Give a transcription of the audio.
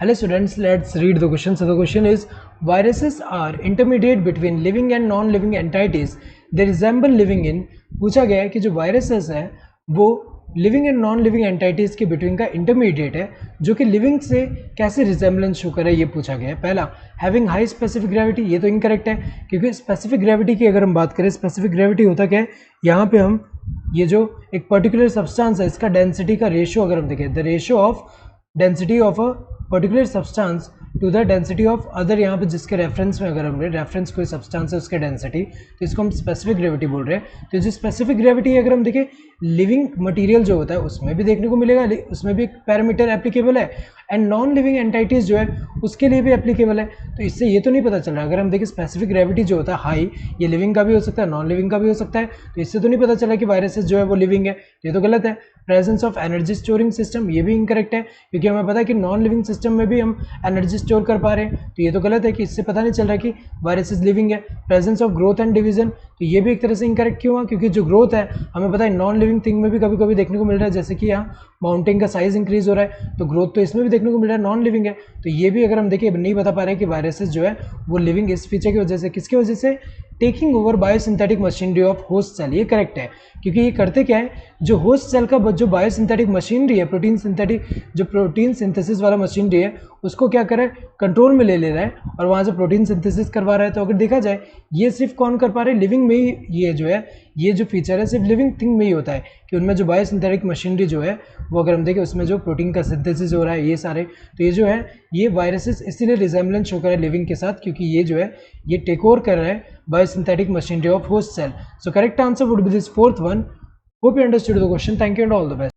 Hello students, let's read the question. So the question is, viruses are intermediate between living and non-living entities. They resemble living in. पूछा गया है कि जो viruses है वो living and non living entities के between का intermediate है जो कि लिविंग से कैसे रिजेम्बलेंस शो करे, ये पूछा गया है. पहला, हैविंग हाई स्पेसिफिक ग्रेविटी, ये तो इनकरेक्ट है क्योंकि स्पेसिफिक ग्रेविटी की अगर हम बात करें, स्पेसिफिक ग्रेविटी होता क्या है, यहाँ पे हम ये जो एक पर्टिकुलर सब्सटेंस है इसका डेंसिटी का रेशियो अगर हम देखें, the ratio of density of a particular substance to the density of other, यहाँ पे जिसके रेफरेंस में अगर हम रेफरेंस कोई सब्सटेंस है उसके डेंसिटी, तो इसको हम स्पेसिफिक ग्रेविटी बोल रहे हैं. तो जो स्पेसिफिक ग्रेविटी अगर हम देखें लिविंग मटेरियल जो होता है उसमें भी देखने को मिलेगा, उसमें भी एक पैरामीटर एप्लीकेबल है, एंड नॉन लिविंग एंटाइटीज जो है उसके लिए भी एप्लीकेबल है. तो इससे ये तो नहीं पता चल रहा, अगर हम देखें स्पेसिफिक ग्रेविटी जो होता है हाई, ये लिविंग का भी हो सकता है नॉन लिविंग का भी हो सकता है, तो इससे तो नहीं पता चला कि वायरसेस जो है वो लिविंग है, ये तो गलत है. Presence of energy storing system, ये भी इनकरेक्ट है क्योंकि हमें पता है कि नॉन लिविंग सिस्टम में भी हम एनर्जी स्टोर कर पा रहे हैं, तो ये तो गलत है कि इससे पता नहीं चल रहा कि वायरसेस लिविंग है. Presence of growth and division, तो ये भी एक तरह से इनकरेक्ट क्यों हुआ, क्योंकि जो ग्रोथ है हमें पता है नॉन लिविंग थिंग में भी कभी कभी देखने को मिल रहा है, जैसे कि यहाँ माउंटेन का साइज इंक्रीज हो रहा है, तो ग्रोथ तो इसमें भी देखने को मिल रहा है, नॉन लिविंग है. तो ये भी अगर हम देखें नहीं बता पा रहे हैं कि वायरसेस जो है वो लिविंग इस फीचर की वजह से, किसकी वजह से, taking over biosynthetic machinery of host cell. ये करेक्ट है क्योंकि ये करते क्या है, जो होस्ट सेल का जो बायोसिंथेटिक मशीनरी है, प्रोटीन सिंथेसिस वाला मशीनरी है, उसको क्या करे, कंट्रोल में ले रहा है और वहाँ से प्रोटीन सिंथेसिस करवा रहा है. तो अगर देखा जाए ये सिर्फ कौन कर पा रहे हैं, लिविंग में ही. ये जो है ये जो फीचर है सिर्फ लिविंग थिंग में ही होता है कि उनमें जो बायोसिंथेटिक मशीनरी जो है वो अगर हम देखें उसमें जो प्रोटीन का सिंथेसिस हो रहा है ये सारे, तो ये जो है ये वायरसेस इसीलिए रिजेम्बलेंस शो कर रहा है लिविंग के साथ क्योंकि ये जो है ये टेक ओवर कर रहा है biosynthetic machinery of host cell. So correct answer would be this fourth one. Hope you understood the question. Thank you and all the best.